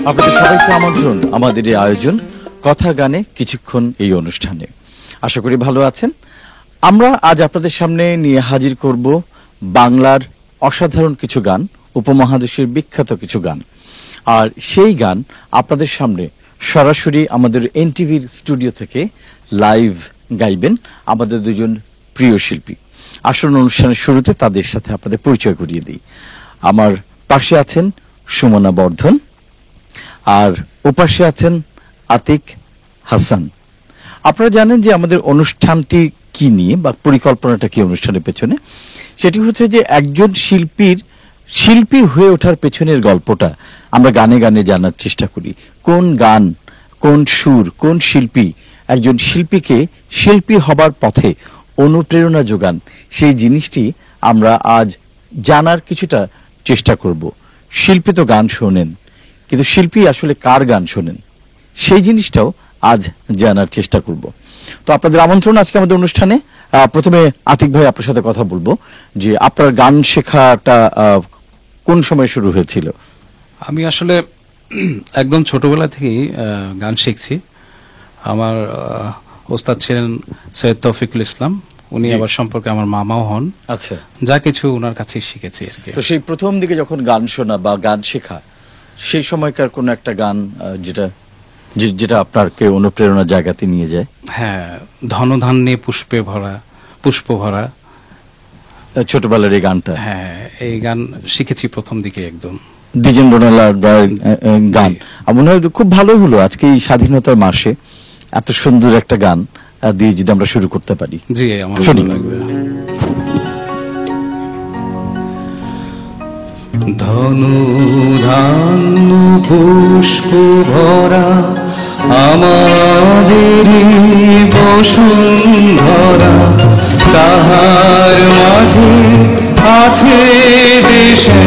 আপনাদের সবাইকে আমন্ত্রণ আমাদের এই আয়োজন কথা গানে কিছুক্ষণ এই অনুষ্ঠানে। আশা করি ভালো আছেন। আমরা আজ আপনাদের সামনে নিয়ে হাজির করব বাংলার অসাধারণ কিছু গান, উপমহাদেশের বিখ্যাত কিছু গান। আর সেই গান আপনাদের সামনে সরাসরি আমাদের এনটিভির স্টুডিও থেকে লাইভ গাইবেন আমাদের দুজন প্রিয় শিল্পী। আসল অনুষ্ঠানের শুরুতে তাদের সাথে আপনাদের পরিচয় করিয়ে দিই। আমার পাশে আছেন সুমনা বর্ধন, আর ওপাশে আছেন আতিক হাসান। আপনারা জানেন যে আমাদের অনুষ্ঠানটি কি নিয়ে বা পরিকল্পনাটা কি অনুষ্ঠানের পেছনে, সেটি হচ্ছে যে একজন শিল্পী হয়ে ওঠার পেছনের গল্পটা আমরা গানে গানে জানার চেষ্টা করি। কোন গান, কোন সুর, কোন শিল্পী একজন শিল্পীকে শিল্পী হবার পথে অনুপ্রেরণা যোগান, সেই জিনিসটি আমরা আজ জানার কিছুটা চেষ্টা করব। শিল্পী তো গান শোনেন, কিন্তু শিল্পী আসলে কার গান শোনেন সেই জিনিসটাও আজ জানার চেষ্টা করব। তো আপনাদের আমন্ত্রণ আজকে আমাদের অনুষ্ঠানে। প্রথমে আতিক ভাই, আপনার সাথে কথা বলবো যে আপনার গান শেখাটা কোন সময় শুরু হয়েছিল? আমি আসলে একদম ছোটবেলা থেকেই গান শিখছি। আমার ওস্তাদ ছিলেন সৈয়দ তৌফিকুল ইসলাম, উনি আবার সম্পর্কে আমার মামাও হন। আচ্ছা, যা কিছু ওনার কাছেই শিখেছি আর কি। তো সেই প্রথম দিকে যখন গান শোনা বা গান শেখা, সেই সময়কার কোন একটা গান যেটা আপনাকে অনুপ্রেরণা জায়গাতে নিয়ে যায়? হ্যাঁ, ধনধান্যে পুষ্প ভরা, ছোটবেলার এই গানটা। হ্যাঁ, এই গান শিখেছি প্রথম দিকে একদম। দ্বিজেন্দ্রনাথ রায়ের গান। মনে হয় খুব ভালো হলো আজকে এই স্বাধীনতার মাসে এত সুন্দর একটা গান দিয়ে যদি আমরা শুরু করতে পারি। জি, আমার শুনি। ভালো লাগবে। ধনুধান্য পুষ্প ভরা আমাদের বসুন্ধরা, তাহার মাঝে আছে দেশে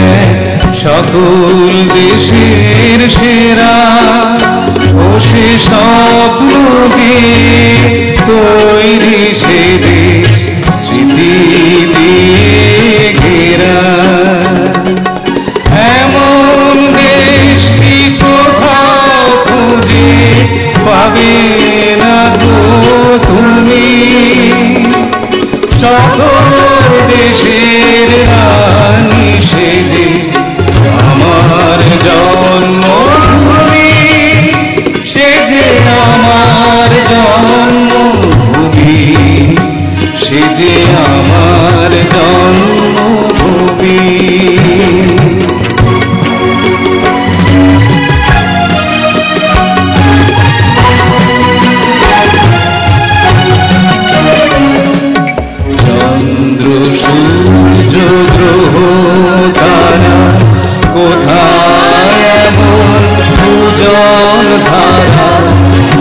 সকল দেশের সেরা, ও সে স্বপ্নকে তৈরি সে দেশ স্মৃতি দিয়ে ঘেরা। এমন দেশটি কোথাও খুঁজে পাবে না গো তুমি, সকল দেশের রানী সেজে আমার জন্মভূমি, সে যে আমার জন্মভূমি, সে যে আমার জন্মভূমি। চন্দ্র সূর্য গ্রহ তারা কোথায় এমন পূজন ধারা,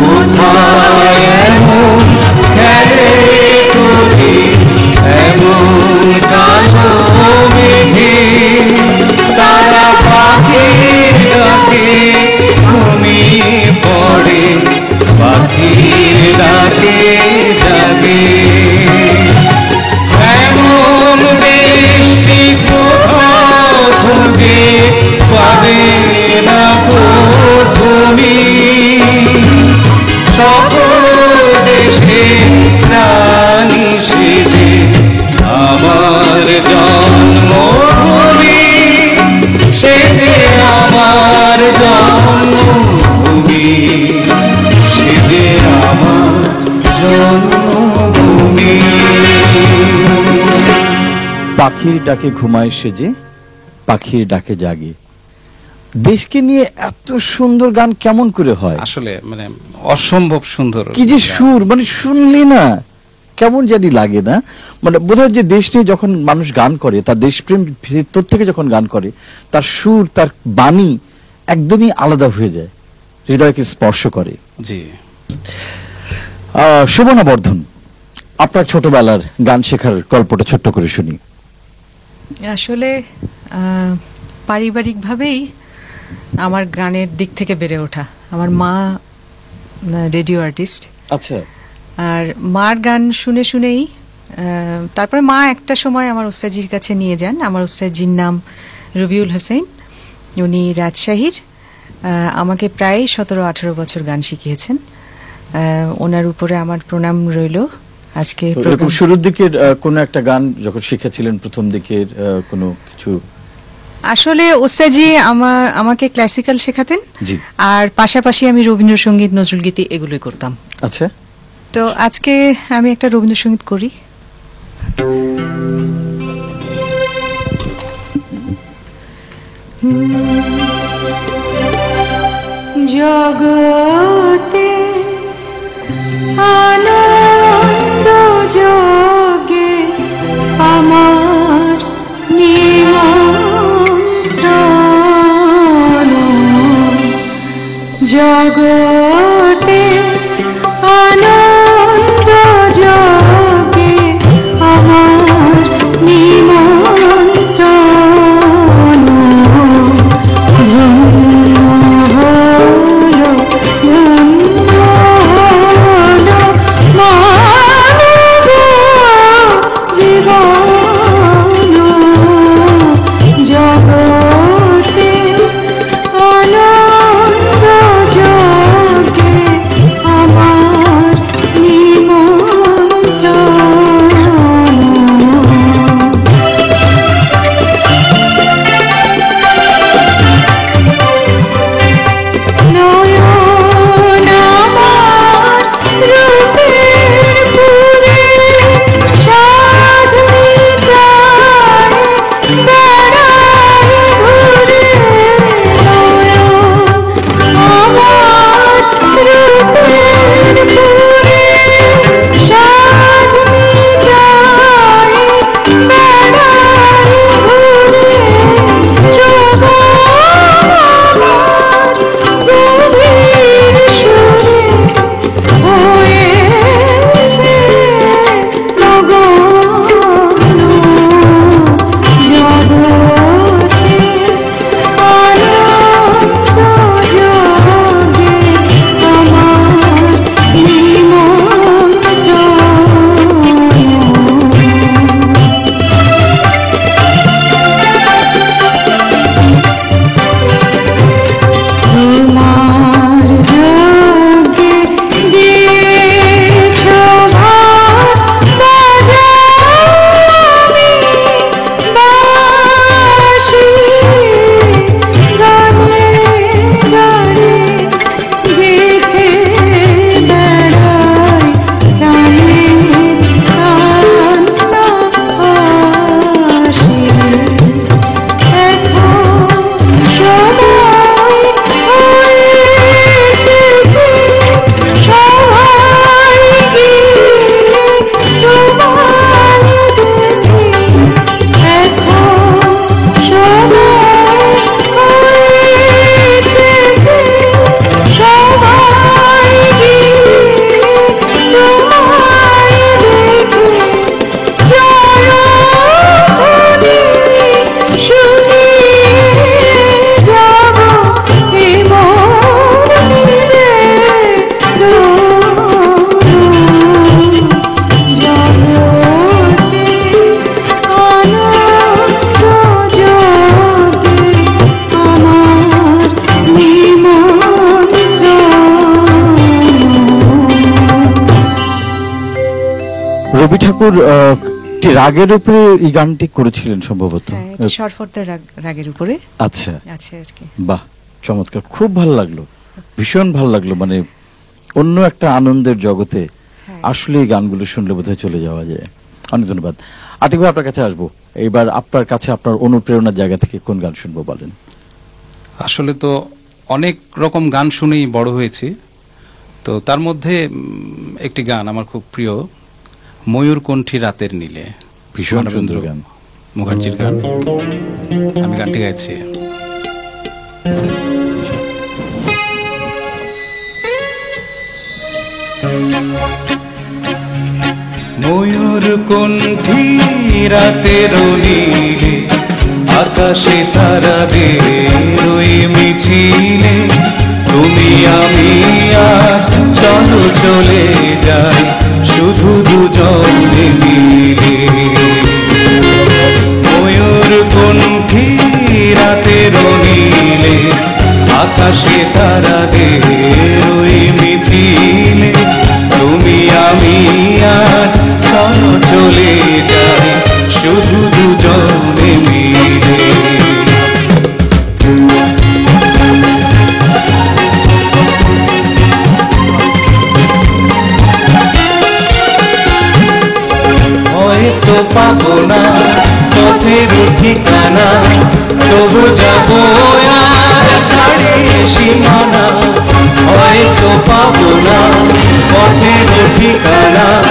কোথায় এমন খেলে করি এমন কালো মেঘে, তারা পাখির ডাকে ঘুমিয়ে পড়ে, পাখির ডাকে জাগে। এমন দেশটি কোথাও খুঁজে পাবে না গো তুমি, সকল দেশে রানী সেজে আমার জন্মভূমি, সে যে আমার জন্মভূমি, সে যে আমার জন্মভূমি। পাখির ডাকে ঘুমায় সেজে, পাখির ডাকে জাগে। দেশকে নিয়ে এত সুন্দর গান কেমন করে হয়? আসলে মানে অসম্ভব সুন্দর। কি যে সুর, মানে শুনলি না কেমন জানি লাগে না? মানে বোধহয় যে দেশ নিয়ে যখন মানুষ গান করে, তার দেশপ্রেম ভেতর থেকে যখন গান করে, তার সুর, তার বাণী একদমই আলাদা হয়ে যায়, হৃদয়কে স্পর্শ করে। জি। সুমনা বর্ধন, আপনার ছোটবেলার গান শেখার গল্পটা ছোট্ট করে শুনি। আসলে পারিবারিকভাবেই আমার গানের দিক থেকে বেড়ে ওঠা। আমার মা রেডিও আর্টিস্ট। আচ্ছা। আর মার গান শুনে শুনেই তারপরে মা একটা সময় আমার উস্তাদজির কাছে নিয়ে যান। আমার উস্তাদজির নাম রবিউল হোসেন, উনি রাজশাহীর। আমাকে প্রায় 17-18 বছর গান শিখিয়েছেন। ওনার উপরে আমার প্রণাম রইল। আজকে তো এরকম শুরুর দিকের কোন একটা গান যখন শিখেছিলেন, প্রথম দিকের কোনো কিছু? আসলে ওস্তাদজি আমাকে ক্লাসিক্যাল শেখাতেন, জি। আর পাশাপাশি আমি রবীন্দ্রসঙ্গীত, নজরুলগীতি এগুলোই করতাম। আচ্ছা, তো আজকে আমি একটা রবীন্দ্রসঙ্গীত করি। জগতে আনন্দ যোগে আমার নিমন্ত্রণ, জগতে আনন্দ যোগে আমার নিমন্ত্রণ, ধন্য হলো, ধন্য হলো মানব জীবন, জগতে আনন্দ যোগে আমার নিমন্ত্রণ। নয়ন আমার রূপের পুরে সাধ মিটায় বেড়ায় ঘুরে, নয়ন আমার রূপের পুরে সাধ মিটায় বেড়ায় ঘুরে, গভীর সুরে হয়েছে মগন, জগতে আনন্দ যোগে আমার নিমন্ত্রণ। তোমার যোগে দিয়েছ ভার, বাজামি বাঁশি, গানে গানে গেথে বেড়াই প্রাণের কান্না হাসি। এখন সময় হয়েছে কি সবাই গিয়ে তোমায় দেখি, এখন সময় হয়েছে কি সবাই গিয়ে তোমায় দেখি, জয়ধ্বনি শুনিয়ে যাব এ মন্দিরে জগতে আনন্দ যোগে আমার নিমন্ত্রণ। রবি ঠাকুর একটি রাগের উপরে এই গানটি করেছিলেন সম্ভবত। হ্যাঁ, এটা সরফরদের রাগের উপরে আচ্ছা, আছে আর কি। বাহ, চমৎকার, খুব ভালো লাগলো, ভীষণ ভালো লাগলো। মানে অন্য একটা আনন্দের জগতে হ্যাঁ। আসলে এই গানগুলো শুনলে বোধহয় চলে যাওয়া যায়। অনেক ধন্যবাদ। আতিক ভাই, আপনার কাছে আসবো এইবার। আপনার কাছে আপনার অনুপ্রেরণার জায়গা থেকে কোন গান শুনবো বলেন? আসলে তো অনেক রকম গান শুনেই বড় হয়েছি, তো তার মধ্যে একটি গান আমার খুব প্রিয়, ময়ূরকণ্ঠী রাতের নীলে, ভীষণ মানবেন্দ্র সুন্দর গান। মুখার্জির গান। আমি গানটি গাইছি। ময়ূরকণ্ঠী রাতের নীলে, আকাশে তারাদের ওই মিছিলে, তুমি আমি আজ চলো চলে যাই শুধু দুজনে মিলে। ময়ূরকণ্ঠী রাতের নীলে, আকাশ আকাশে তারাদের ওই মিছিলে তুমি আমি আজ চলো চলে যাই শুধু দুজনে মিলে। হয়তো পাবো না পথের ঠিকানা, তবু যাবো আর ছাড়িয়ে সীমানা। হয়তো পাবো না পথের ঠিকানা,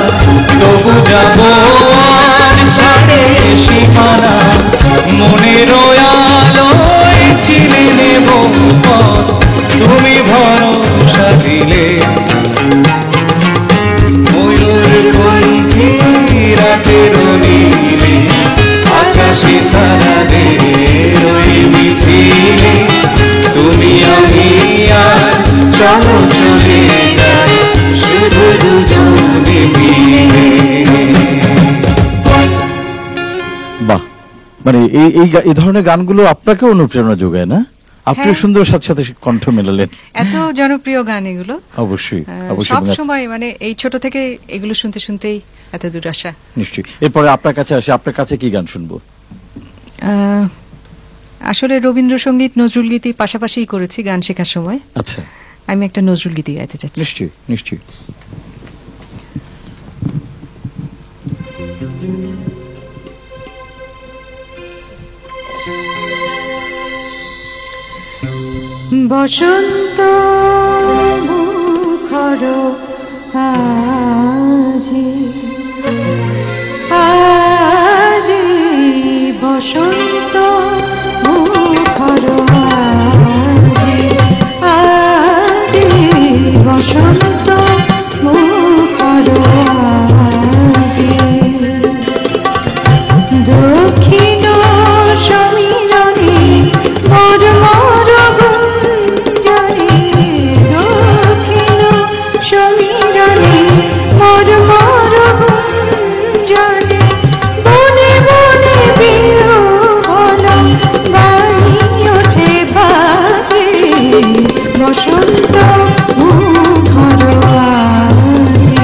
তবু যাবো আর ছাড়িয়ে সীমানা। মনের আলোয় চিনে নেব পথ, তুমি ভরসা দিলে। ময়ূর কণ্ঠী রাতের নীলে, আকাশে তারাদের ওই মিছিলে তুমি আমি আজ চলো চলে যাই শুধু দুজনে মিলে। বাহ, মানে এই ধরনের গানগুলো আপনাকে অনুপ্রেরণা যোগায় না? আপনিও হ্যাঁ। সুন্দর সাথে সাথে কণ্ঠ মেলালেন। এত জনপ্রিয় গান এগুলো, অবশ্যই অবশ্যই সব এবং সময় মানে এই ছোট থেকে এগুলো শুনতে শুনতেই এত দূর আসা। নিশ্চয়ই। এরপরে আপনার কাছে আসি, আপনার কাছে কি গান শুনবো? আসলে রবীন্দ্রসঙ্গীত নজরুল গীতি পাশাপাশি করেছি গান শেখার সময়। আচ্ছা, আমি একটা নজরুল গীতি গাইতে চাচ্ছি। নিশ্চয়ই নিশ্চয়ই। বসন্ত মুখর আজি আজি, বসন্ত মুখর আজি আজি, বসন্ত মুখর আজি। দক্ষিণ সমীরণে মোর মোর গুঞ্জনে, দক্ষিণ সমীরণে মোর মোর গুঞ্জনে, বনে বনে বিহ্বল বাণী ওঠে বাজে। বসন্ত মুখর আজি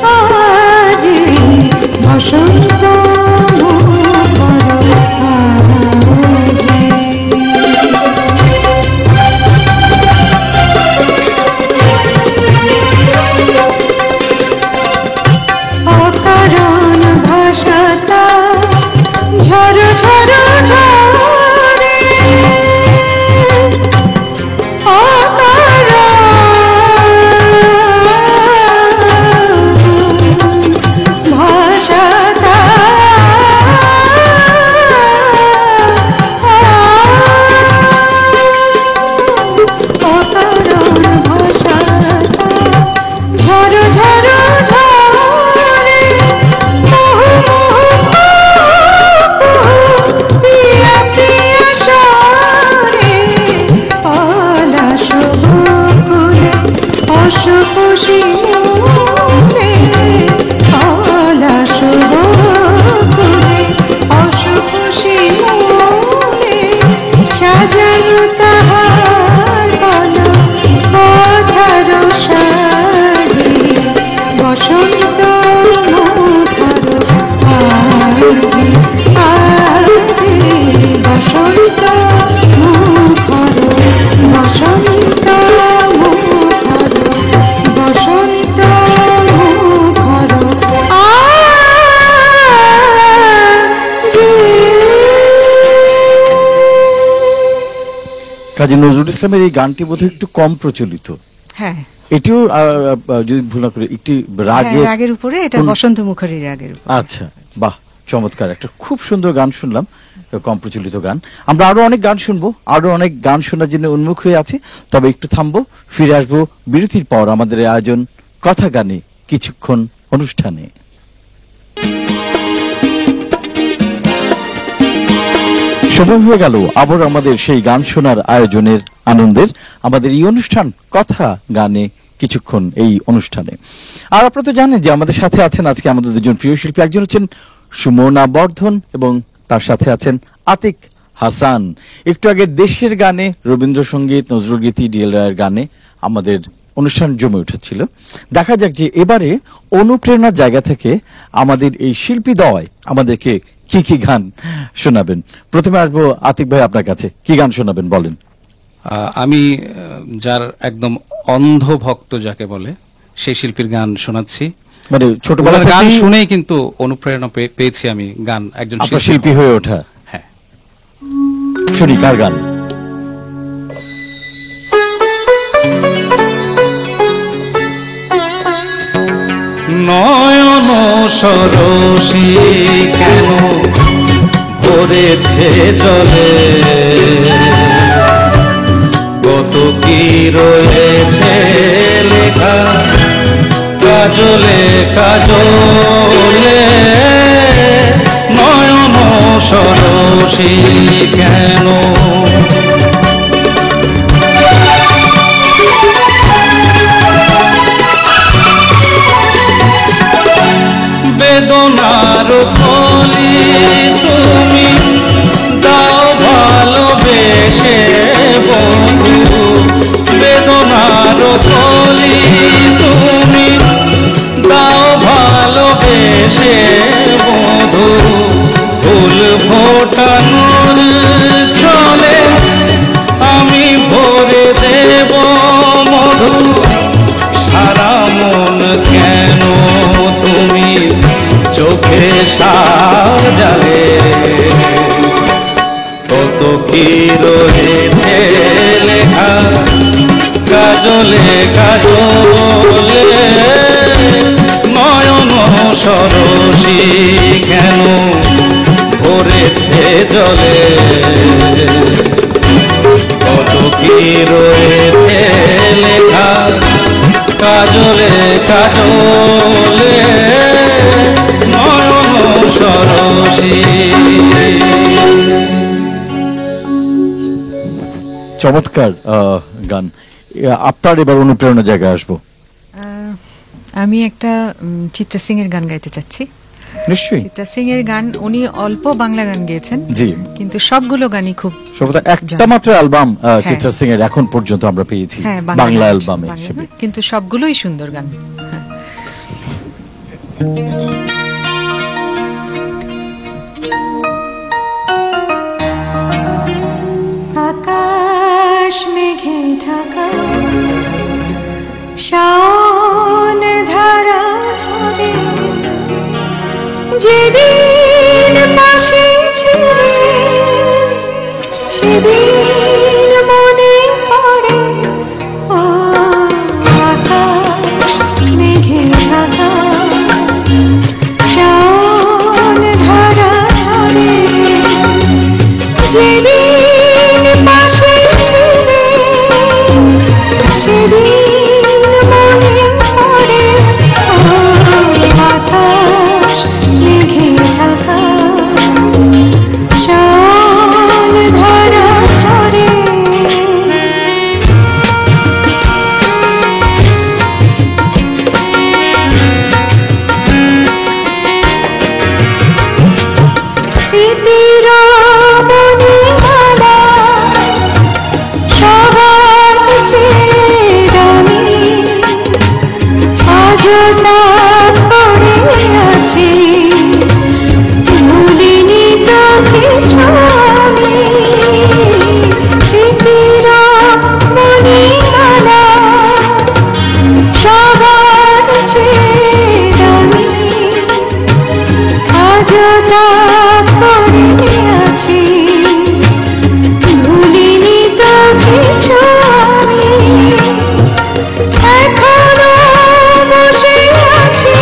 আজি, বসন্ত মুখর আজি। অকারণ ভাষাতা ঝর ঝর ঝরে, অকারণ ভাষাতা অকারণ ভাষাতা ঝর ঝর ঝরে, মোহ মোহ প্রিয়া প্রিয়া স্বরে, পলাশ বকুলে অশোক শিমুলে, পলাশ বকুলে অশোক শিমুলে, সাজানো তাহার বলো পথার সাজি। বসন্ত মুখর আজি আজি, বসন্ত মুখর, বসন্ত মুখর, বসন্ত মুখর আজি। কাজী নজরুল ইসলামের এই গানটি বোধহয় একটু কম প্রচলিত। হ্যাঁ, এটিও যদি ভুল না করে একটি রাগের রাগের উপরে, এটা কোন- বসন্ত মুখার্জির রাগের উপরে। আচ্ছা, বাহ, চমৎকার একটা খুব সুন্দর গান শুনলাম, কম প্রচলিত গান। আমরা আরো অনেক গান শুনবো, আরো অনেক গান শোনার জন্য উন্মুখ হয়ে আছি। তবে একটু থামবো, ফিরে আসবো বিরতির পর আমাদের এই আয়োজন কথা গানে কিছুক্ষণ অনুষ্ঠানে। সময় হয়ে গেল আবার আমাদের সেই গান শোনার আয়োজনের আনন্দের, আমাদের এই অনুষ্ঠান কথা গানে কিছুক্ষণ এই অনুষ্ঠানে। আর আপনারা তো জানেন যে আমাদের সাথে আছেন আজকে আমাদের দুজন প্রিয় শিল্পী। একজন হচ্ছেন সুমনা বর্ধন এবং তার সাথে আছেন আতিক হাসান। একটু আগে দেশের গানে, রবীন্দ্রসঙ্গীত, নজরুলগীতি, ডিএল রায়ের গানে আমাদের অনুষ্ঠান জমে উঠেছিল। দেখা যাক যে এবারে অনুপ্রেরণার জায়গা থেকে আমাদের এই শিল্পীদ্বয় আমাদেরকে কি কি গান শোনাবেন। প্রথমে আসবো আতিক ভাই, আপনার কাছে কি গান শোনাবেন বলেন। আমি যার একদম অন্ধ ভক্ত যাকে বলে সেই শিল্পীর গান শোনাচ্ছি। মানে ছোটবেলা ওনার গান থেকেই শুনেই কিন্তু অনুপ্রেরণা পেয়েছি আমি গান একজন আপনার শিল্পী হয়ে ওঠা। হ্যাঁ, শুনি কার গান। নয়ন সরসী কেন ভরেছে জলে, কত কি রয়েছে লেখা কাজলে কাজলে। নয়ন সরসী কেন বেদনার কলি তুমি দাও ভালোবেসে বন্ধু, বেদনার কলি তুমি দাও ভালোবেসে বন্ধু। ফুল ফোটানোর ছলে আমি ভরে দেব মধু, সারা মন কেন তুমি চোখে সাজালে, কত কি রয়েছে লেখা কাজলে কাজলে। নয়ন সরসী কেন ভরেছে জলে, কত কি রয়েছে লেখা কাজলে কাজলে। নয়ন সরসী। চমৎকার গান। আপনার এবার অনুপ্রেরণার জায়গায় আসবো। আমি একটা চিত্রা সিং এর গান গাইতে চাচ্ছি। নিশ্চয়ই। চিত্রা সিং এর গান, উনি অল্প বাংলা গান গেয়েছেন, জি, কিন্তু সবগুলো গানই খুব সর্বদা একটা মাত্র অ্যালবাম চিত্রা সিং এর এখন পর্যন্ত আমরা পেয়েছি, হ্যাঁ, বাংলা গান, অ্যালবামে, বাংলা গান, কিন্তু সবগুলোই সুন্দর গান। হ্যাঁ। আকাশ মেঘে ঢাকা, শাওন ধারা ঝরে, যেদিন পাশে ছিলে সেদিন মনে পড়ে। ও আকাশ মেঘে ঢাকা, শাওন ধারা ঝরে, যেদিন পাশে ছিলে সেদিন মনে পড়ে। আকাশ মেঘে ঢাকা, শাওন ধারা ঝরে। স্মৃতির মণিমালা সবার চেয়ে দামি, আজও তা পড়ে আছে, ভুলিনি তো কিছু আমি। স্মৃতির মণিমালা সবার চেয়ে দামি, আজও তা পড়ে আছে, ভুলিনি তো কিছু আমি। এখনো বসে আছি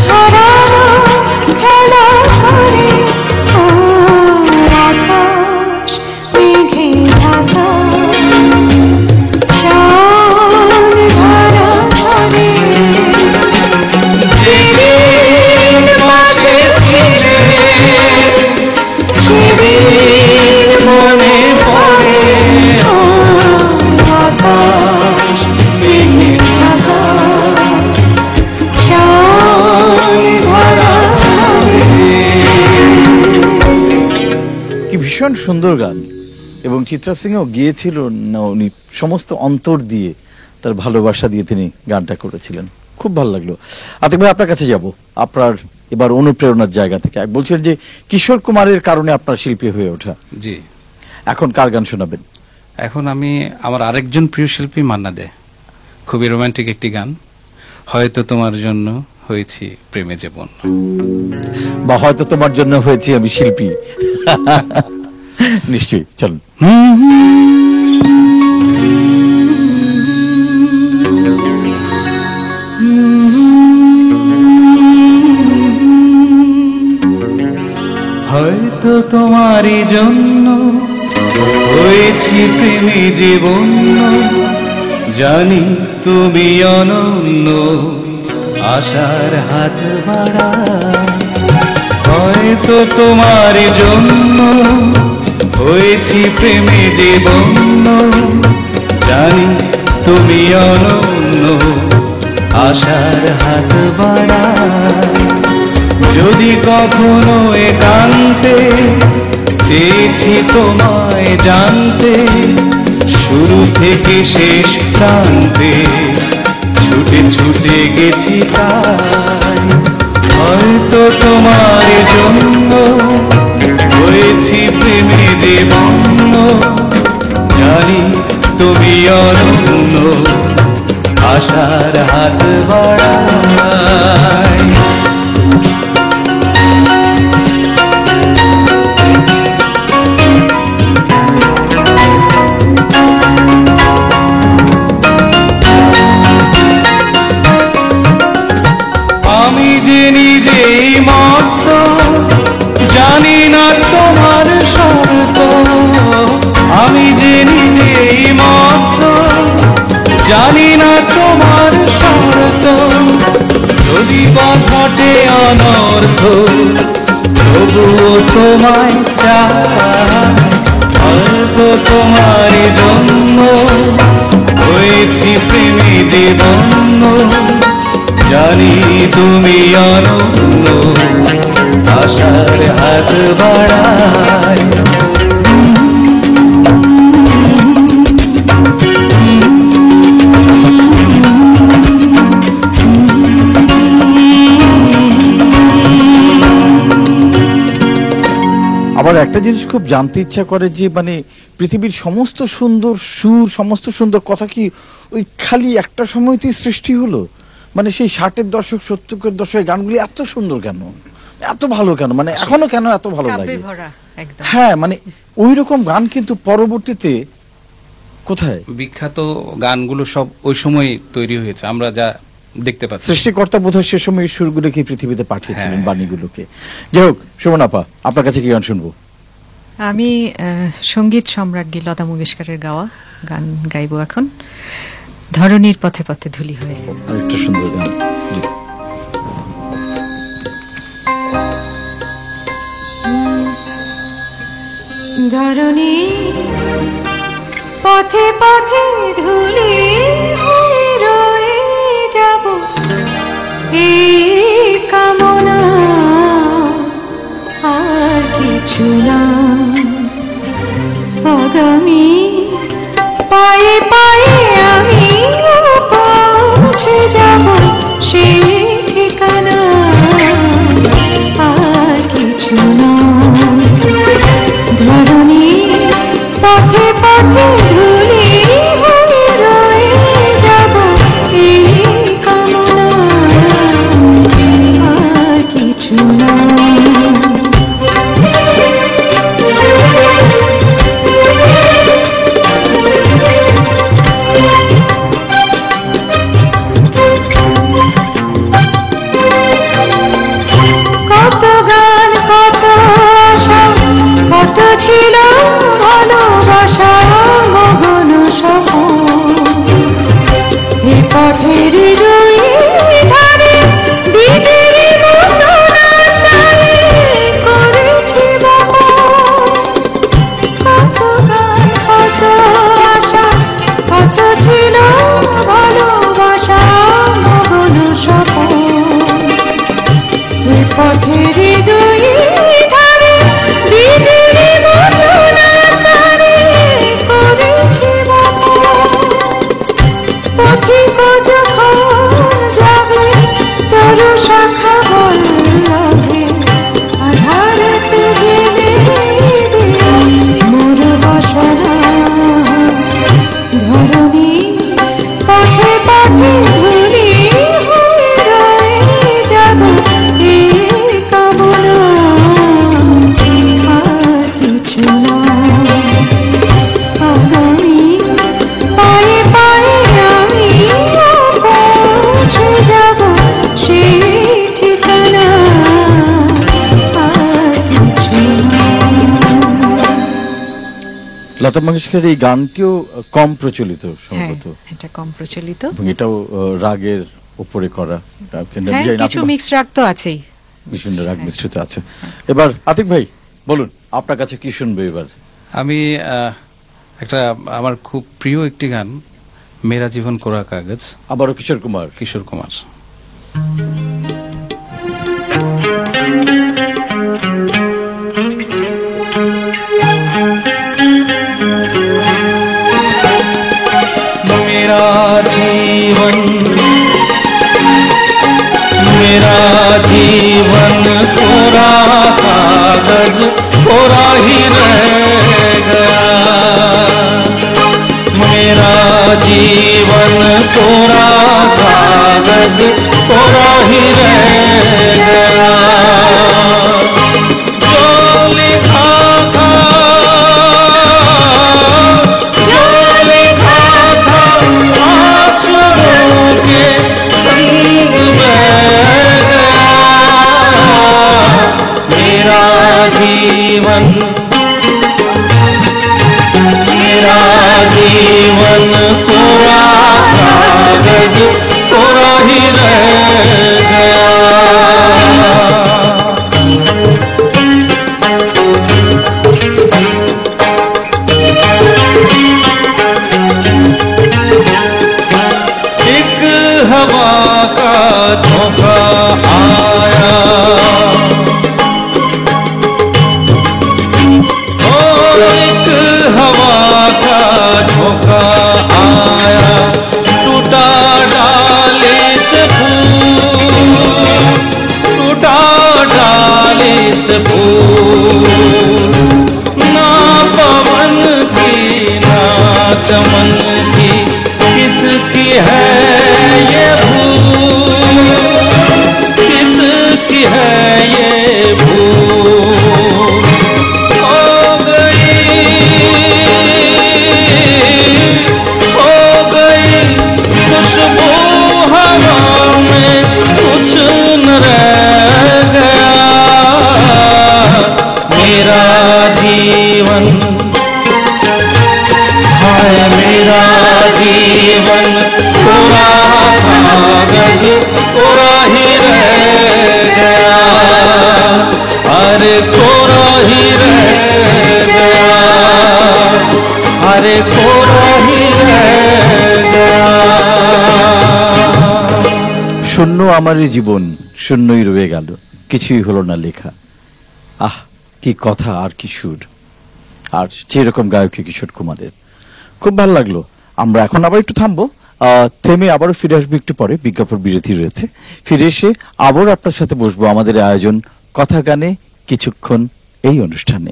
হারানো খেলা ঘরে। ও আকাশ মেঘে ঢাকা, শাওন ধারা ঝরে, যেদিন পাশে ছিলে সেদিন মনে পড়ে। ও আকাশ মেঘে ঢাকা, শাওন ধারা ঝরে। ভীষণ সুন্দর গান, এবং চিত্রা সিংও গিয়েছিল না, উনি সমস্ত অন্তর দিয়ে তার ভালোবাসা দিয়ে তিনি গানটা করেছিলেন। খুব ভালো লাগলো। আতিক ভাই, আপনার কাছে যাব। আপনার এবার অনুপ্রেরণার জায়গা থেকে বলছেন যে কিশোর কুমারের কারণে আপনার শিল্পী হয়ে ওঠা, জি। এখন কার গান শোনাবেন? এখন আমি আমার আরেকজন প্রিয় শিল্পী মান্না দে, খুবই রোমান্টিক একটি গান, হয়তো তোমার জন্য হয়েছি প্রেমে জীবন। বা হয়তো তোমার জন্য হয়েছি আমি শিল্পী। নিশ্চয়ই, চলুন। হয়তো তোমারই জন্য হয়েছি প্রেমে জীবন, জানি তুমি অনন্য, আশার হাত বাড়া। হয়তো তোমারই জন্য হয়েছি প্রেমে জীবন, জানি তুমি অনন্য, আশার হাত বাড়া। যদি কখনো একান্তে চেয়েছি তোমায় জানতে, শুরু থেকে শেষ প্রান্তে ছুটে ছুটে গেছি তাই। হয়তো তোমার জন্য হয়েছি প্রেমে জীবন, জানি তুমি অনন্য, আশার হাত বাড়ায়। আমি যে নিজেই মত্ত, জানি না তোমার শর্ত। আমি যে নিজেই মত্ত, জানি না তোমার শর্ত। যদি বা ঘটে অনর্থ, তবুও তোমায় চাই। হয়তো তোমার জন্য হয়েছি প্রেমে জীবন, জানি তুমি অনন্য, আশার হাত বাড়ায়। আবার একটা জিনিস খুব জানতে ইচ্ছা করে যে মানে পৃথিবীর সমস্ত সুন্দর সুর, সমস্ত সুন্দর কথা কি ওই খালি একটা সময়তেই সৃষ্টি হলো? মানে সেই 60-এর দশক 70-এর দশকের গানগুলি এত সুন্দর কেন, এত ভালো কেন, মানে এখনো কেন এত ভালো কাব্যে লাগে? ভরা একদম। হ্যাঁ, মানে ওই রকম গান কিন্তু পরবর্তীতে কোথায়? বিখ্যাত গানগুলো সব ওই সময় তৈরি হয়েছে, আমরা যা দেখতে পাচ্ছি। সৃষ্টিকর্তা বোধহয় সে সময় এই সুরগুলোকে পৃথিবীতে পাঠিয়েছিলেন, হ্যাঁ। বাণীগুলোকে। যাই হোক, সুমন আপা, আপনার কাছে কি গান শুনবো? আমি সঙ্গীত সম্রাজ্ঞী লতা মঙ্গেশকরের গাওয়া গান গাইবো এখন, ধরণীর পথে পথে ধুলি হয়ে। আরেকটা সুন্দর গান। জি। ধরণী পথে পথে ধুলি হয়ে রয়ে যাব, এই কামনা আর কিছু না। আগামী পায়ে পায়ে আমি পৌঁছে যাব সেই ঠিকানা, আর কিছু না। ধরণী পথে পথে ধুলি হয়ে রয়ে যাব, এই কামনা আর কিছু না। কত গান, কত আশা, কত ছিল ভালোবাসা, মগন স্বপন। এ পথের দুই ধারে বীজের মতো রাস্তায় করেছি বপন। কত গান, কত আশা, কত ছিল ভালোবাসা, মগন স্বপন। এ পথের দুই ধারে বীজের মতো লতা মঙ্গেশকরের এই গানটিও কম প্রচলিত হ্যাঁ, সম্ভবত, এটা কম প্রচলিত। এবং এটাও রাগের উপরে করা, কিন্তু আমি হ্যাঁ, জানি না কিছু আপনি- মিক্স রাগ তো আছেই। ভীষণ রাগ মিশ্রিত আছে। এবার আতিক ভাই বলুন, আপনার কাছে কি শুনবে এবার? আমি একটা আমার খুব প্রিয় একটি গান, মেরা জীবন কোরা কাগজ, আবারও কিশোর কুমার। কিশোর কুমার। मेरा जीवन कोरा कागज कोरा ही रह गया, मेरा जीवन कोरा कागज कोरा ही रह गया। जो लिखा था, जो लिखा था आंसुओं के संग बह गया, मेरा जीवन कोरा कागज कोरा ही रह गया। एक हवा का झोंका आया, ओ एक हवा का झोंका आया, टूटा डाली से फूल, टूटा डाली से फूल, ना पवन की ना चमन की, किसकी है ये भूल, किसकी है ये भूल। हो गई खुशबू हवा में, कुछ न रह गया, मेरा जीवन, हाय मेरा जीवन कोरा कागज कोरा ही रह गया, अरे कोरा ही रह गया, अरे कोरा ही रह गया। শূন্য আমারই জীবন, শূন্যই রয়ে গেল, কিছুই হলো না লেখা। আহ, কি কথা আর কি সুর, আর যেরকম গায়ক কিশোর কুমারের, খুব ভালো লাগলো। আমরা এখন আবার একটু থামবো, থেমে আবারও ফিরে আসবো একটু পরে, বিজ্ঞাপন বিরতি রয়েছে। ফিরে এসে আবারও আপনার সাথে বসবো আমাদের আয়োজন কথা গানে কিছুক্ষণ এই অনুষ্ঠানে।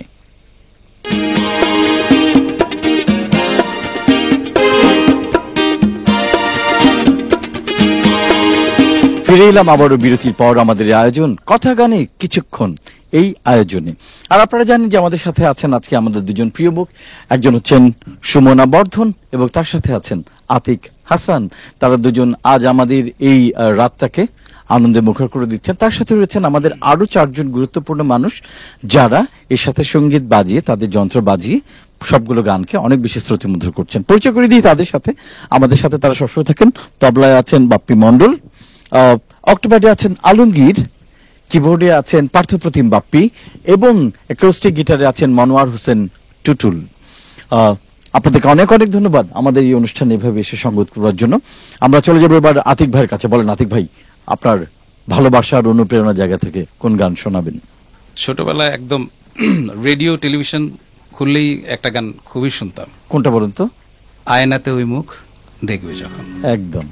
ফিরে এলাম আবারও বিরতির পর আমাদের এই আয়োজন কথা গানে কিছুক্ষণ এই আয়োজনে। আর আপনারা জানেন যে আমাদের সাথে আছেন আজকে আমাদের দুজন প্রিয় মুখ, একজন হচ্ছেন সুমনা বর্ধন এবং তার সাথে আছেন আতিক হাসান। তারা দুজন আজ আমাদের এই রাতটাকে আনন্দে মুখর করে দিচ্ছেন। তার সাথে রয়েছেন আমাদের আরো চারজন গুরুত্বপূর্ণ মানুষ, যারা এর সাথে সঙ্গীত বাজিয়ে, তাদের যন্ত্র বাজিয়ে সবগুলো গানকে অনেক বেশি শ্রুতিমধুর করছেন। পরিচয় করে দিই তাদের সাথে। আমাদের সাথে তারা সবসময় থাকেন। তবলায় আছেন বাপ্পি মণ্ডল, অক্টোপাডে আছেন আলমগীর, কিবোর্ডে আছেন পার্থপ্রতিম বাপ্পি এবং অ্যাকোস্টিক গিটারে আছেন মনোয়ার হোসেন টুটুল। আপনাদেরকে অনেক অনেক ধন্যবাদ আমাদের এই অনুষ্ঠানে এভাবে এসে সঙ্গত করার জন্য। আমরা চলে যাবো এবার আতিক ভাইয়ের কাছে। বলেন আতিক ভাই, আপনার ভালোবাসার অনুপ্রেরণা জায়গা থেকে কোন গান শোনাবেন? ছোটবেলায় একদম রেডিও টেলিভিশন খুললেই একটা গান খুবই শুনতাম। কোনটা বলুন তো? আয়নাতে ওই মুখ দেখবে যখন। একদম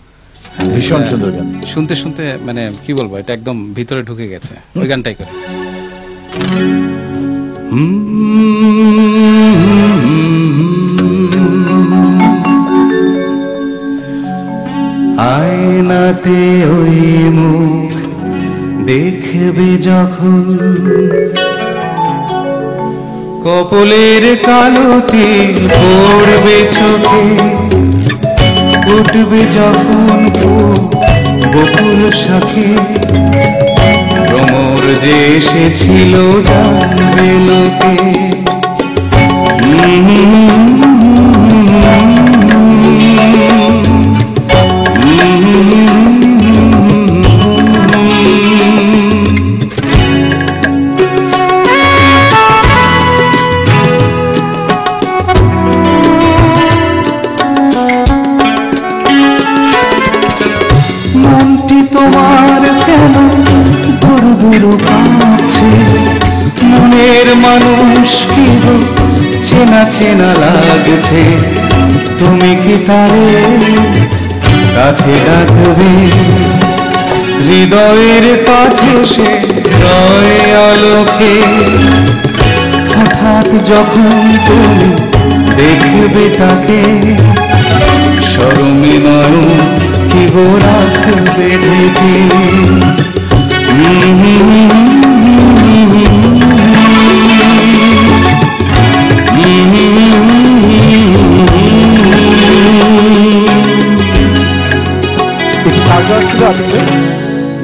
ভীষণ সুন্দর গান। শুনতে শুনতে মানে কি বলবো, এটা একদম ভিতরে ঢুকে গেছে। ওই গানটাই করে। আয়নাতে ওই মুখ দেখবে যখন, কপলের কালো তিল পড়বে চোখে, উঠবে যখন বকুল শাখে, ভ্রমর যে এসেছিল জানবে লোকে। মানুষ কি গো চেনা চেনা লাগছে, তুমি কি তারে কাছে ডাকবে? হৃদয়ের কাছে সে নয় আলোকে, হঠাৎ যখন তুমি দেখবে তাকে, শরমে নয় কি গো রাখবে ঢেকে? এটি কার গাওয়া ছিল আসলে?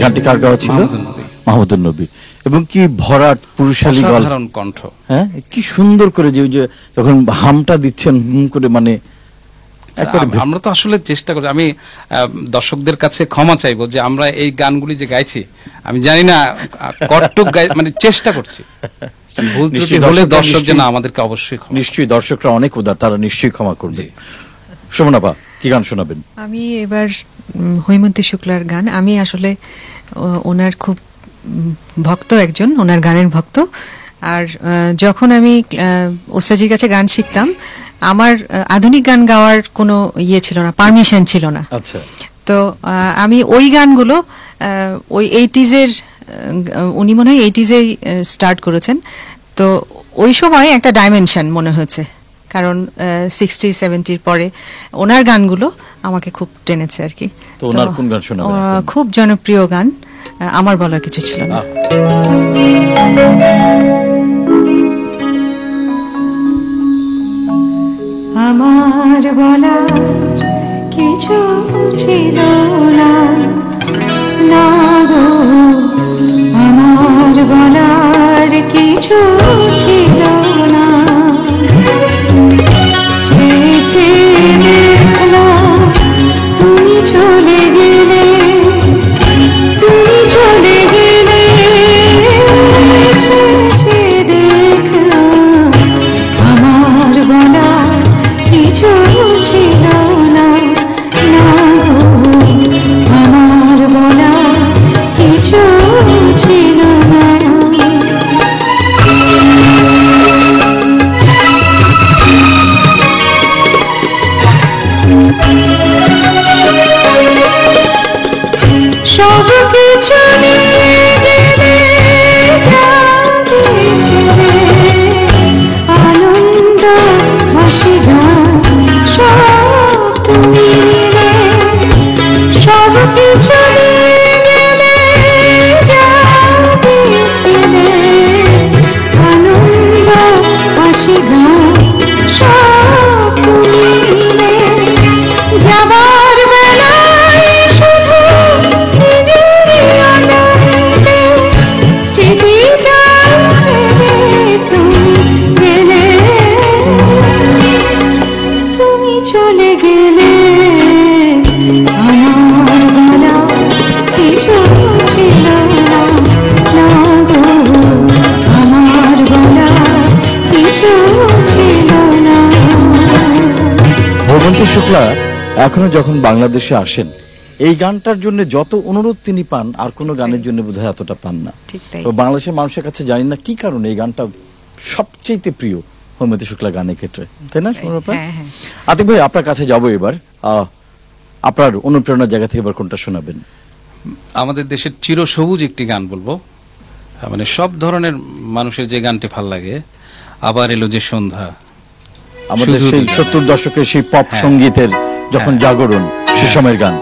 গানটি কার গাওয়া ছিল? মাহমুদুর নবী। মাহমুদুর নবী। এবং কি ভরাট পুরুষালী গল্প, অসাধারণ কণ্ঠ। হ্যাঁ কি সুন্দর করে যে ওই যে যখন হামটা দিচ্ছেন হুম করে, মানে একবারে আমরা তো আসলে চেষ্টা করি, আমি দর্শকদের কাছে ক্ষমা চাইবো যে আমরা এই গানগুলি যে গাইছি, আমি জানি না কটটুক মানে চেষ্টা করছি, ভুল ত্রুটি নিশ্চয়ই হলে দর্শকরা দর্শক যেন নিশ্চয়ই- আমাদেরকে অবশ্যই ক্ষমা নিশ্চয়ই দর্শকরা অনেক উদার, তারা নিশ্চয়ই ক্ষমা করবে। জি। সুমনাপা কি গান শোনাবেন? আমি এবার হৈমন্তী শুক্লার গান। আমি আসলে ওনার খুব ভক্ত, একজন ওনার গানের ভক্ত। আর যখন আমি ওস্তাজির কাছে গান শিখতাম, আমার আধুনিক গান গাওয়ার কোনো ইয়ে ছিল না, পারমিশন ছিল না। আচ্ছা, তো আমি ওই গানগুলো ওই 80s-এর, উনি মনে হয় 80s-এই স্টার্ট করেছেন। তো ওই সময় একটা ডাইমেনশন মনে হয়েছে, কারণ 60-70 পরে ওনার গানগুলো আমাকে খুব টেনেছে আর কি। তো ওনার কোন গান শোনাবেন এখন? খুব জনপ্রিয় গান আমার বলার কিছু ছিল না। আমার বলার কিছু ছিল না, না গো, আমার বলার কিছু ছিল না। চেয়ে চেয়ে দেখলাম তুমি চলে গেলে, তুমি চলে গেলে। চেয়ে চেয়ে দেখলাম আমার বলার কিছু ছিল না, না গো, আমার বলার কিছু ছিল না। সব কিছু নিয়ে গেলে যা দিয়েছিলে, আনন্দ হাসি গান সব তুমি নিলে। সব কিছু নিয়ে গেলে যা দিয়েছিলে, আনন্দ হাসি গান সব তুমি নিলে। যাবার বেলায় শুধু নিজেরই অজান্তে স্মৃতিটা ফেলে তুমি গেলে, তুমি চলে গেলে। আমার বলা কিছু ছিল না, না গো, আমার বলা কিছু ছিল না। হৈমন্তী শুক্লা এখনো যখন বাংলাদেশে আসেন, এই গানটার জন্য যত অনুরোধ তিনি পান, আর কোনো গানের জন্য বোধহয় এতটা পান না। ঠিক তাই। তো বাংলাদেশের মানুষের কাছে জানি না কি কারণে এই গানটা সবচেয়ে প্রিয় হৈমন্তী শুক্লা গানের ক্ষেত্রে, তাই না সুমনাপা? হ্যাঁ, হ্যাঁ। আতিক ভাই, আপনার কাছে যাবো এবার। আপনার অনুপ্রেরণার জায়গা থেকে এবার কোনটা শোনাবেন? আমাদের দেশের চিরসবুজ একটি গান বলবো, মানে সব ধরনের মানুষের যে গানটি ভাল লাগে, আবার এলো যে সন্ধ্যা। আমাদের শুধু সেই গান। 70 দশকের সেই পপ হ্যাঁ। সঙ্গীতের যখন হ্যাঁ। জাগরণ, সে সময়ের গান।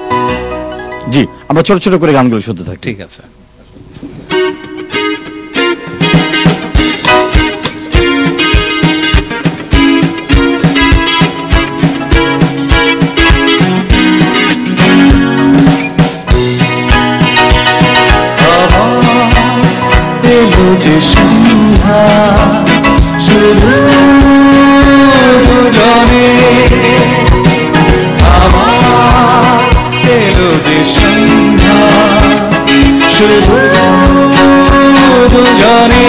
জি, আমরা ছোট ছোট করে গানগুলো শুনতে থাকি। ঠিক আছে। এলো যে সন্ধ্যা, শুধু দুজনে। আমার এলো যে সন্ধ্যা, শুধু দুজনে।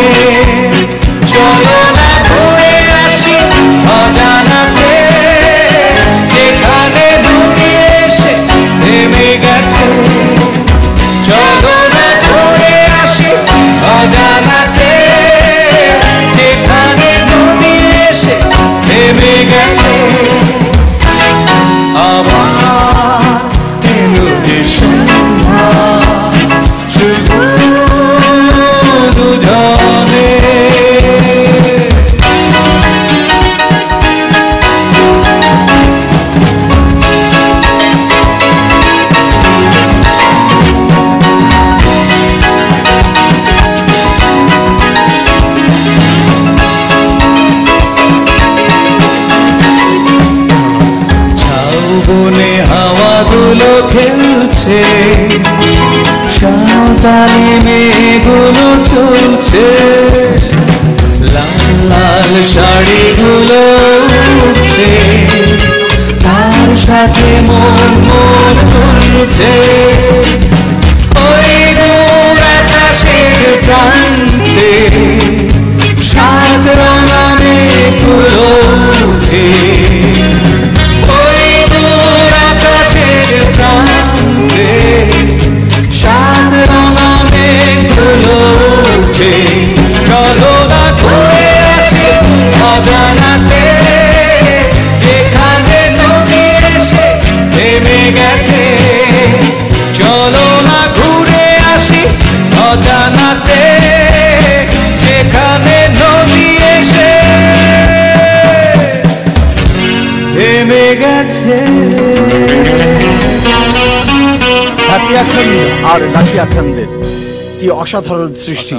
চলো না ঘুরে আসি অজানাতে, যেখানে দুনিয়া এসে থেমে গেছে। চলো না ঘুরে আসি অজানাতে, চলছে, লাল লাল শাড়িগুলো উঠছে, তার সাথে মন মন দুলছে, ওই দূর আকাশের প্রান্তে সাত রঙা মেঘগুলো উঠছে, ওই দূর আকাশের প্রান্তে সাত রঙা মেঘগুলো উঠছে। চলো না ঘুরে আসি অজানাতে, যেখানে নদী এসে থেমে গেছে। চলো না ঘুরে আসি অজানাতে, যেখানে নদী এসে থেমে গেছে। হাতিয়া খান আর নাতিয়া খানদের কি অসাধারণ সৃষ্টি!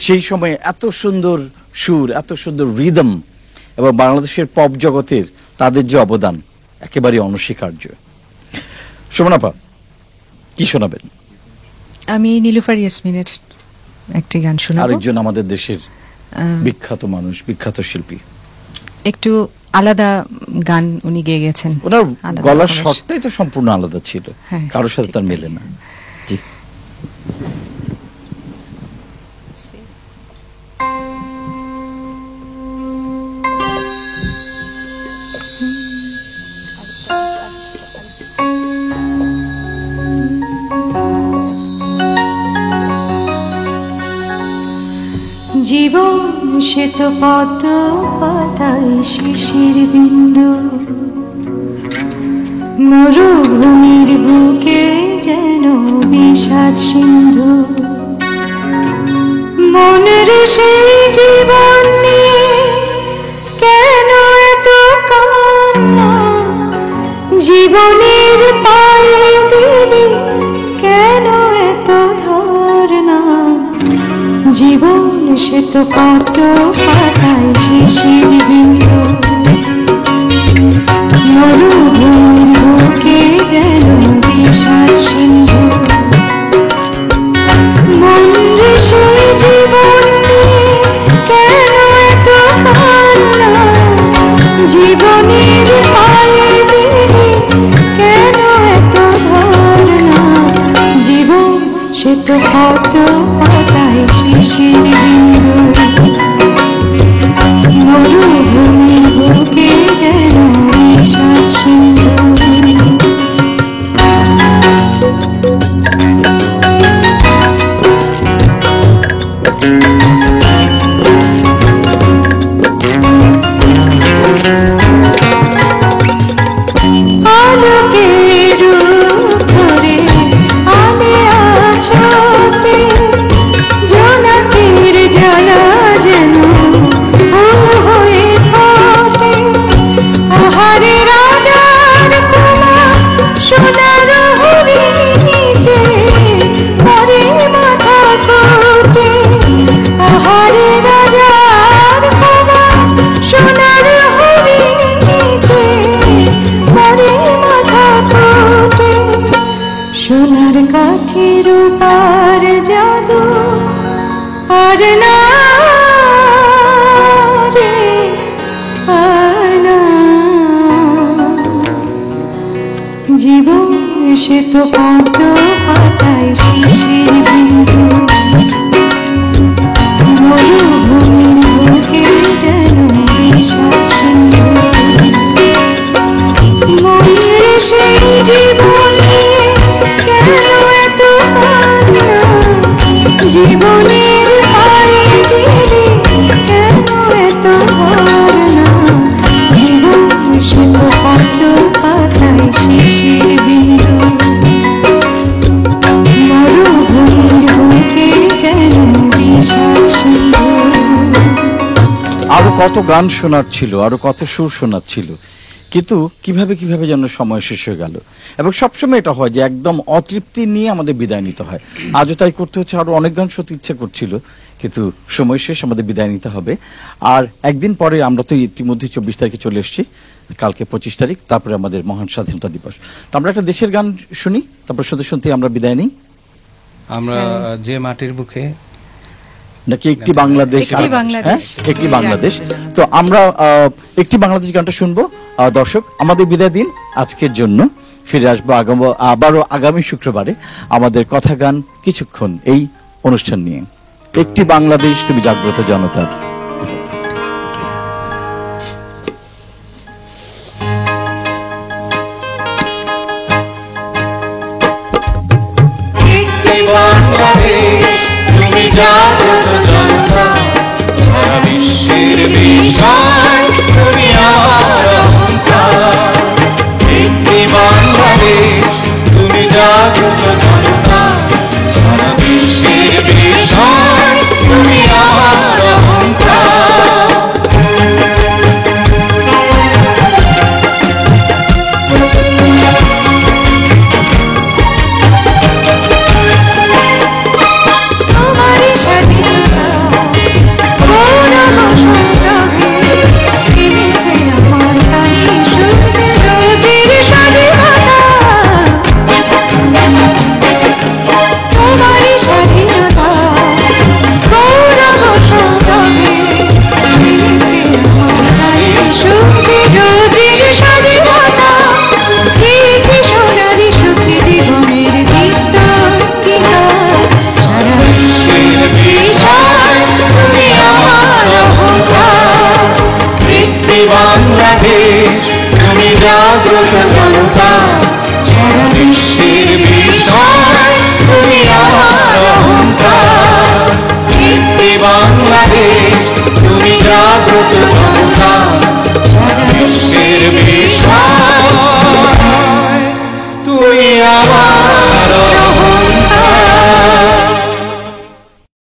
সেই সময়ে এত সুন্দর সুর, এত সুন্দর রিদম, এবং বাংলাদেশের পপ জগতের তাদের যে অবদান একেবারে অনস্বীকার্য। সুমনাপা, কি শোনাবেন? আমি নীলুফার ইয়াসমিনের একটি গান শোনাবো। আরেকজন আমাদের দেশের বিখ্যাত মানুষ, বিখ্যাত শিল্পী। একটু আলাদা গান উনি গেয়ে গেছেন। ওনার আলাদা গলার রকমের। শটটাই তো সম্পূর্ণ আলাদা ছিল, হ্যাঁ, কারোর সাথে ঠিক তার তাই। মেলে না। জি। জীবন সে তো পদ্ম পাতায় শিশির বিন্দু, মরুভূমির বুকে যেন বিষাদ সিন্ধু। মনের সেই জীবন নিয়ে কেন এত কান্না, জীবনের পায়ে দিলে কেন এত ধর্ণা। জীবন সে তো কত পাতায় শিশির বিন্দু, মরুভূমির বুকে যেন বিষাদ সিন্ধু। মনের সেই জীবন নিয়ে কেন এত কান্না, জীবনের পায়ে দিলে কেন এত ধর্ণা। জীবন সে তো কত পাতায় শিশির বিন্দু, মরুভূমির বুকে যেন বিষাদ সিন্ধু। আলোকের রূপ ধরে আলেয়া ছোটে, জোনাকির জ্বালা যেন ফুল হয়ে ফোটে। আহারে রাজার কুমার সোনার হরিণ নিচে পরে মাথা কোটে। আহারে রাজার কুমার সোনার হরিণ নিচে পরে মাথা কোটে। সোনার কাঠির রূপার জাদু আর না রে, আর না। জীবন সে তো পদ্ম পাতায় শিশির বিন্দু, মরুভূমির বুকে যেন বিষাদ সিন্ধু। মনের সেই জীবন নিয়ে কেন এত কান্না, জীবনের পায়ে দিলে কেন এত ধর্ণা। জীবন সে তো কত পাতায় শিশির বিন্দু, মরুভূমির বুকে যেন বিষাদ সিন্ধু। আরো কত গান শোনার ছিল, আরো কত সুর শোনার ছিল, কিন্তু কিভাবে কিভাবে যেন সময় শেষ হয়ে গেল। এবং সবসময় এটা হয় যে একদম অতৃপ্তি নিয়ে আমাদের বিদায় নিতে হয়। আজও তাই করতে হচ্ছে। আরো অনেক গান শুনতে ইচ্ছে করছিল, কিন্তু সময় শেষ, আমাদের বিদায় নিতে হবে। আর একদিন পরে আমরা তো ইতিমধ্যে 24 তারিখে চলে এসেছি, কালকে 25 তারিখ, তারপরে আমাদের মহান স্বাধীনতা দিবস। তো আমরা একটা দেশের গান শুনি, তারপর শুনতে শুনতে আমরা বিদায় নিই। আমরা যে মাটির বুকে নাকি একটি বাংলাদেশ? একটি বাংলাদেশ। হ্যাঁ, একটি বাংলাদেশ। জাগ্রত। তো আমরা একটি বাংলাদেশ গানটা শুনবো। দর্শক, আমাদের বিদায় দিন আজকের জন্য। ফিরে আসবো আবারও আগামী শুক্রবারে আমাদের কথা গান কিছুক্ষণ এই অনুষ্ঠান নিয়ে। একটি বাংলাদেশ, তুমি জাগ্রত জনতার। একটি বাংলাদেশ তুমি জাগ্রত